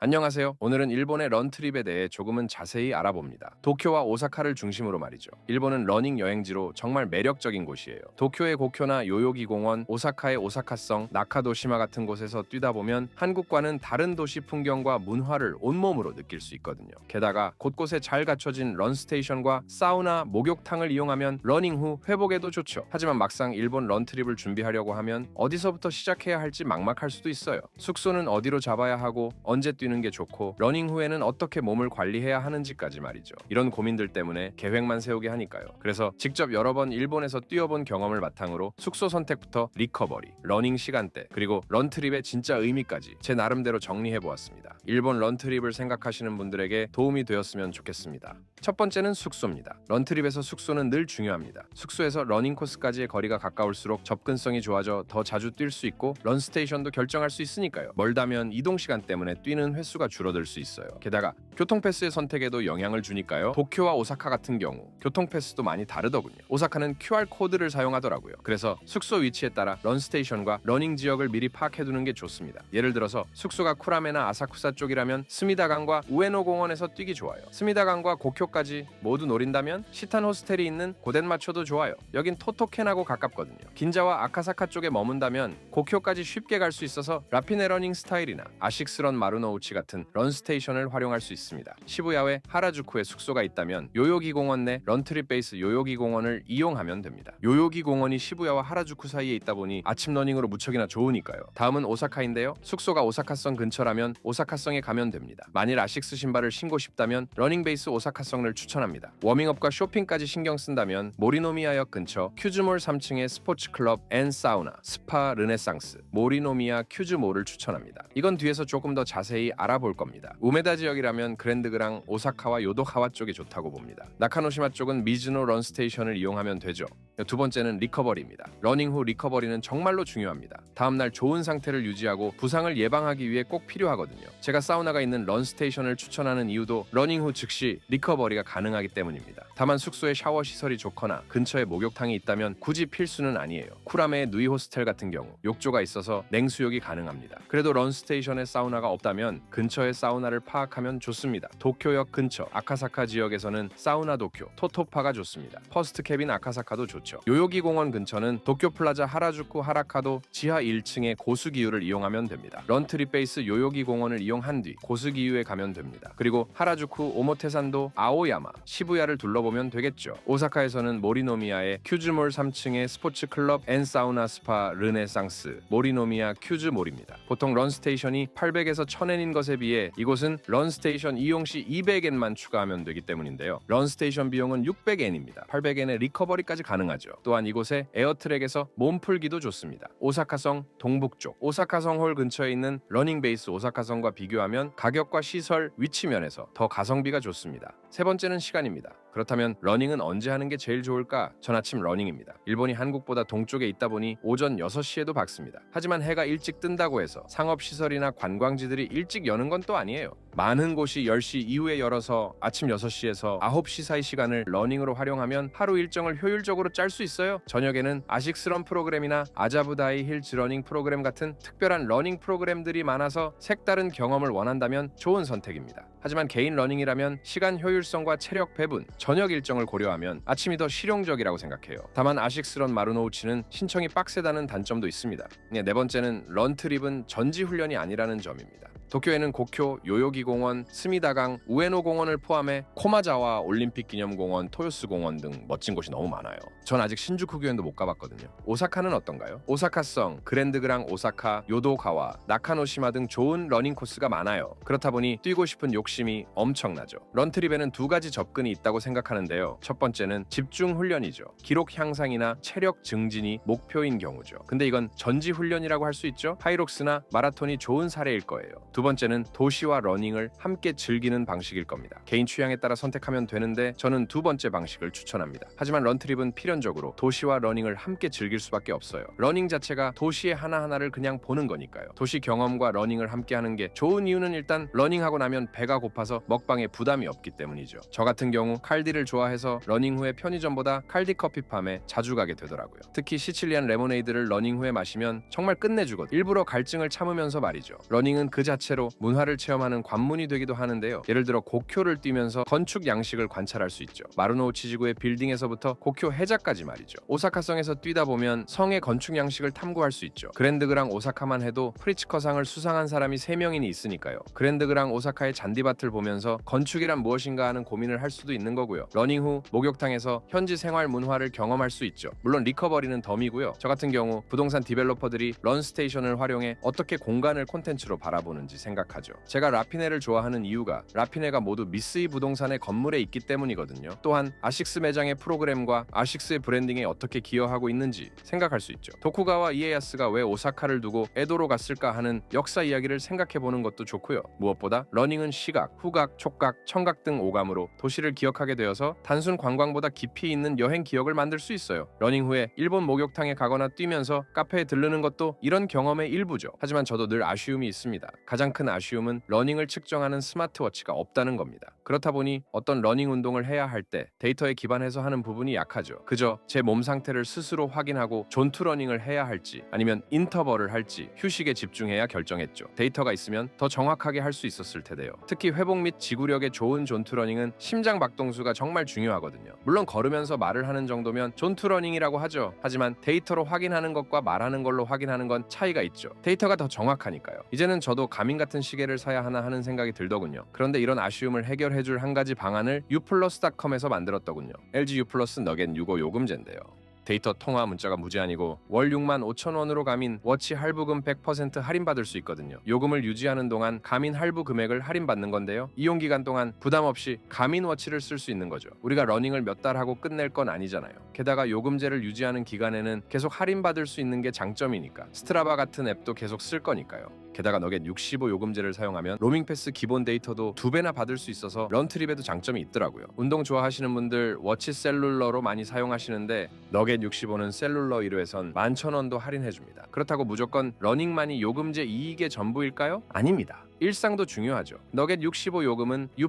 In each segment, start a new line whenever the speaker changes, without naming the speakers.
안녕하세요. 오늘은 일본의 런트립에 대해 조금은 자세히 알아봅니다. 도쿄와 오사카를 중심으로 말이죠. 일본은 러닝 여행지로 정말 매력적인 곳이에요. 도쿄의 고쿄나 요요기 공원, 오사카의 오사카성, 나카도시마 같은 곳에서 뛰다 보면 한국과는 다른 도시 풍경과 문화를 온몸으로 느낄 수 있거든요. 게다가 곳곳에 잘 갖춰진 런스테이션과 사우나, 목욕탕을 이용하면 러닝 후 회복에도 좋죠. 하지만 막상 일본 런트립을 준비하려고 하면 어디서부터 시작해야 할지 막막할 수도 있어요. 숙소는 어디로 잡아야 하고 언제 뛰는 게 좋고 러닝 후에는 어떻게 몸을 관리해야 하는지까지 말이죠. 이런 고민들 때문에 계획만 세우게 하니까요. 그래서 직접 여러 번 일본에서 뛰어본 경험을 바탕으로 숙소 선택부터 리커버리, 러닝 시간대, 그리고 런트립의 진짜 의미까지 제 나름대로 정리해보았습니다. 일본 런트립을 생각하시는 분들에게 도움이 되었으면 좋겠습니다. 첫 번째는 숙소입니다. 런트립에서 숙소는 늘 중요합니다. 숙소에서 러닝 코스까지의 거리가 가까울수록 접근성이 좋아져 더 자주 뛸 수 있고 런스테이션도 결정할 수 있으니까요. 멀다면 이동 시간 때문에 뛰는 횟수가 줄어들 수 있어요. 게다가 교통패스의 선택에도 영향을 주니까요. 도쿄와 오사카 같은 경우 교통패스도 많이 다르더군요. 오사카는 QR코드를 사용하더라고요. 그래서 숙소 위치에 따라 런스테이션과 러닝 지역을 미리 파악해두는 게 좋습니다. 예를 들어서 숙소가 쿠라메나 아사쿠사 쪽이라면 스미다강과 우에노 공원에서 뛰기 좋아요. 스미다강과 고쿄까지 모두 노린다면 시탄 호스텔이 있는 고덴마초도 좋아요. 여긴 토토켄하고 가깝거든요. 긴자와 아카사카 쪽에 머문다면 고쿄까지 쉽게 갈 수 있어서 라피네 러닝 스타일이나 아식스런 마루노우치 같은 런스테이션을 활용할 수 있습니다. 시부야에 하라주쿠에 숙소가 있다면 요요기 공원 내 런트립 베이스 요요기 공원을 이용하면 됩니다. 요요기 공원이 시부야와 하라주쿠 사이에 있다 보니 아침 러닝으로 무척이나 좋으니까요. 다음은 오사카인데요. 숙소가 오사카성 근처라면 오사카성에 가면 됩니다. 만일 아식스 신발을 신고 싶다면 러닝 베이스 오사카성을 추천합니다. 워밍업과 쇼핑까지 신경 쓴다면 모리노미야역 근처 큐즈몰 3층의 스포츠 클럽 앤 사우나, 스파 르네상스, 모리노미야 큐즈몰을 추천합니다. 이건 뒤에서 조금 더 자세히 알아볼 겁니다. 우메다 지역이라면 그랜드그랑 오사카와 요도카와 쪽이 좋다고 봅니다. 나카노시마 쪽은 미즈노 런스테이션을 이용하면 되죠. 두 번째는 리커버리입니다. 러닝 후 리커버리는 정말로 중요합니다. 다음날 좋은 상태를 유지하고 부상을 예방하기 위해 꼭 필요하거든요. 제가 사우나가 있는 런스테이션을 추천하는 이유도 러닝 후 즉시 리커버리가 가능하기 때문입니다. 다만 숙소에 샤워 시설이 좋거나 근처에 목욕탕이 있다면 굳이 필수는 아니에요. 쿠라메의 누이 호스텔 같은 경우 욕조가 있어서 냉수욕이 가능합니다. 그래도 런스테이션에 사우나가 없다면 근처의 사우나를 파악하면 좋습니다. 도쿄역 근처 아카사카 지역에서는 사우나 도쿄, 토토파가 좋습니다. 퍼스트 캐빈 아카사카도 좋죠. 요요기 공원 근처는 도쿄 플라자 하라주쿠 하라카도 지하 1층의 고수기유를 이용하면 됩니다. 런트립 베이스 요요기 공원을 이용한 뒤 고수기유에 가면 됩니다. 그리고 하라주쿠 오모테산도 아오야마, 시부야를 둘러보면 되겠죠. 오사카에서는 모리노미야의 큐즈몰 3층의 스포츠 클럽 앤 사우나 스파 르네상스, 모리노미야 큐즈몰입니다. 보통 런스테이션이 800에서 1000엔인 것에 비해 이곳은 런스테이션 이용 시 200엔만 추가하면 되기 때문인데요. 런스테이션 비용은 600엔입니다. 800엔의 리커버리까지 가능하죠. 또한 이곳에 에어트랙에서 몸풀기도 좋습니다. 오사카성 동북쪽 오사카성 홀 근처에 있는 러닝 베이스 오사카성과 비교하면 가격과 시설, 위치 면에서 더 가성비가 좋습니다. 세 번째는 시간입니다. 그렇다면 러닝은 언제 하는 게 제일 좋을까? 전 아침 러닝입니다. 일본이 한국보다 동쪽에 있다 보니 오전 6시에도 밝습니다. 하지만 해가 일찍 뜬다고 해서 상업시설이나 관광지들이 일찍 여는 건 또 아니에요. 많은 곳이 10시 이후에 열어서 아침 6시에서 9시 사이 시간을 러닝으로 활용하면 하루 일정을 효율적으로 짤 수 있어요. 저녁에는 아식스런 프로그램이나 아자부다이 힐즈 러닝 프로그램 같은 특별한 러닝 프로그램들이 많아서 색다른 경험을 원한다면 좋은 선택입니다. 하지만 개인 러닝이라면 시간 효율성과 체력 배분, 저녁 일정을 고려하면 아침이 더 실용적이라고 생각해요. 다만 아식스런 마루노우치는 신청이 빡세다는 단점도 있습니다. 네 번째는 런트립은 전지훈련이 아니라는 점입니다. 도쿄에는 고쿄, 요요기 공원, 스미다강, 우에노 공원을 포함해 코마자와 올림픽 기념공원, 토요스 공원 등 멋진 곳이 너무 많아요. 전 아직 신주쿠 교현도 못 가봤거든요. 오사카는 어떤가요? 오사카성, 그랜드그랑 오사카, 요도가와, 나카노시마 등 좋은 러닝 코스가 많아요. 그렇다 보니 뛰고 싶은 욕심이 엄청나죠. 런트립에는 두 가지 접근이 있다고 생각하는데요. 첫 번째는 집중 훈련이죠. 기록 향상이나 체력 증진이 목표인 경우죠. 근데 이건 전지 훈련이라고 할 수 있죠. 하이록스나 마라톤이 좋은 사례일 거예요. 두 번째는 도시와 러닝을 함께 즐기는 방식일 겁니다. 개인 취향에 따라 선택하면 되는데 저는 두 번째 방식을 추천합니다. 하지만 런트립은 필연적으로 도시와 러닝을 함께 즐길 수밖에 없어요. 러닝 자체가 도시의 하나하나를 그냥 보는 거니까요. 도시 경험과 러닝을 함께 하는 게 좋은 이유는 일단 러닝하고 나면 배가 고파서 먹방에 부담이 없기 때문이죠. 저 같은 경우 칼디를 좋아해서 러닝 후에 편의점보다 칼디 커피팜에 자주 가게 되더라고요. 특히 시칠리안 레모네이드를 러닝 후에 마시면 정말 끝내주거든요. 일부러 갈증을 참으면서 말이죠. 러닝은 그 자체 자체로 문화를 체험하는 관문이 되기도 하는데요. 예를 들어 고쿄를 뛰면서 건축 양식을 관찰할 수 있죠. 마루노우치 지구의 빌딩에서부터 고쿄 해자까지 말이죠. 오사카성에서 뛰다 보면 성의 건축 양식을 탐구할 수 있죠. 그랜드그랑 오사카만 해도 프리츠커상을 수상한 사람이 3명이니 있으니까요. 그랜드그랑 오사카의 잔디밭을 보면서 건축이란 무엇인가 하는 고민을 할 수도 있는 거고요. 러닝 후 목욕탕에서 현지 생활 문화를 경험할 수 있죠. 물론 리커버리는 덤이고요. 저 같은 경우 부동산 디벨로퍼들이 런스테이션을 활용해 어떻게 공간을 콘텐츠로 바라보는지 생각하죠. 제가 라피네를 좋아하는 이유가 라피네가 모두 미쓰이 부동산의 건물에 있기 때문이거든요. 또한 아식스 매장의 프로그램과 아식스의 브랜딩에 어떻게 기여하고 있는지 생각할 수 있죠. 도쿠가와 이에야스가 왜 오사카를 두고 에도로 갔을까 하는 역사 이야기를 생각해보는 것도 좋고요. 무엇보다 러닝은 시각, 후각, 촉각, 청각 등 오감으로 도시를 기억하게 되어서 단순 관광보다 깊이 있는 여행 기억을 만들 수 있어요. 러닝 후에 일본 목욕탕에 가거나 뛰면서 카페에 들르는 것도 이런 경험의 일부죠. 하지만 저도 늘 아쉬움이 있습니다. 가장 큰 아쉬움은 러닝을 측정하는 스마트워치가 없다는 겁니다. 그렇다 보니 어떤 러닝 운동을 해야 할 때 데이터에 기반해서 하는 부분이 약하죠. 그저 제 몸 상태를 스스로 확인하고 존투 러닝을 해야 할지 아니면 인터벌을 할지 휴식에 집중해야 결정했죠. 데이터가 있으면 더 정확하게 할 수 있었을 테고요. 특히 회복 및 지구력에 좋은 존투 러닝은 심장 박동수가 정말 중요하거든요. 물론 걸으면서 말을 하는 정도면 존투 러닝이라고 하죠. 하지만 데이터로 확인하는 것과 말하는 걸로 확인하는 건 차이가 있죠. 데이터가 더 정확하니까요. 이제는 저도 가민 같은 시계를 사야 하나 하는 생각이 들더군요. 그런데 이런 아쉬움을 해결해줄 한 가지 방안을 uplus.com에서 만들었더군요. LG U+ 너겟 6호 요금제인데요. 데이터 통화 문자가 무제한이고 월 65,000원으로 가민 워치 할부금 100% 할인받을 수 있거든요. 요금을 유지하는 동안 가민 할부 금액을 할인받는 건데요. 이용 기간 동안 부담 없이 가민 워치를 쓸 수 있는 거죠. 우리가 러닝을 몇 달 하고 끝낼 건 아니잖아요. 게다가 요금제를 유지하는 기간에는 계속 할인받을 수 있는 게 장점이니까. 스트라바 같은 앱도 계속 쓸 거니까요. 게다가 너겟 65 요금제를 사용하면 로밍 패스 기본 데이터도 2배나 받을 수 있어서 런트립에도 장점이 있더라고요. 운동 좋아하시는 분들 워치 셀룰러로 많이 사용하시는데 너겟 65는 셀룰러 1호에선 11,000원도 할인해줍니다. 그렇다고 무조건 러닝만이 요금제 이익의 전부일까요? 아닙니다. 일상도 중요하죠. 너겟 65 요금은 U+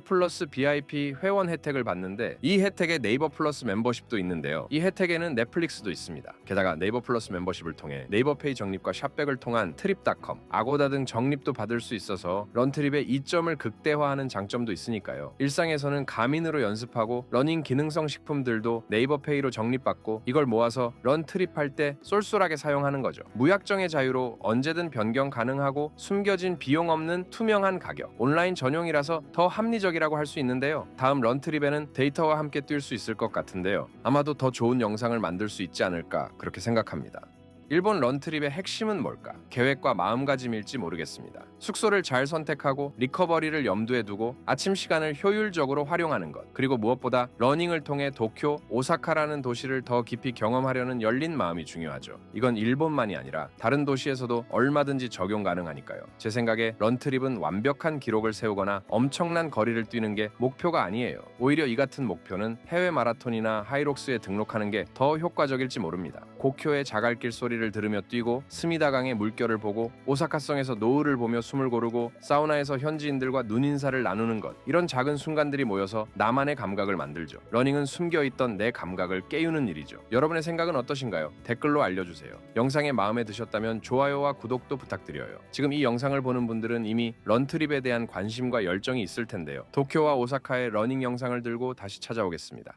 VIP 회원 혜택을 받는데 이 혜택에 네이버 플러스 멤버십도 있는데요. 이 혜택에는 넷플릭스도 있습니다. 게다가 네이버 플러스 멤버십을 통해 네이버페이 적립과 샵백을 통한 트립닷컴, 아고다 등 적립도 받을 수 있어서 런트립의 이점을 극대화하는 장점도 있으니까요. 일상에서는 가민으로 연습하고 러닝 기능성 식품들도 네이버페이로 적립받고 이걸 모아서 런트립 할 때 쏠쏠하게 사용하는 거죠. 무약정의 자유로 언제든 변경 가능하고 숨겨진 비용 없는 투명한 가격, 온라인 전용이라서 더 합리적이라고 할 수 있는데요. 다음 런트립에는 데이터와 함께 뛸 수 있을 것 같은데요. 아마도 더 좋은 영상을 만들 수 있지 않을까 그렇게 생각합니다. 일본 런트립의 핵심은 뭘까? 계획과 마음가짐일지 모르겠습니다. 숙소를 잘 선택하고 리커버리를 염두에 두고 아침 시간을 효율적으로 활용하는 것, 그리고 무엇보다 러닝을 통해 도쿄, 오사카라는 도시를 더 깊이 경험하려는 열린 마음이 중요하죠. 이건 일본만이 아니라 다른 도시에서도 얼마든지 적용 가능하니까요. 제 생각에 런트립은 완벽한 기록을 세우거나 엄청난 거리를 뛰는 게 목표가 아니에요. 오히려 이 같은 목표는 해외 마라톤이나 하이록스에 등록하는 게 더 효과적일지 모릅니다. 고쿄의 자갈길 소리를 들으며 뛰고 스미다강의 물결을 보고 오사카성에서 노을을 보며 숨을 고르고 사우나에서 현지인들과 눈인사를 나누는 것, 이런 작은 순간들이 모여서 나만의 감각을 만들죠. 러닝은 숨겨있던 내 감각을 깨우는 일이죠. 여러분의 생각은 어떠신가요? 댓글로 알려주세요. 영상이 마음에 드셨다면 좋아요와 구독도 부탁드려요. 지금 이 영상을 보는 분들은 이미 런트립에 대한 관심과 열정이 있을 텐데요. 도쿄와 오사카의 러닝 영상을 들고 다시 찾아오겠습니다.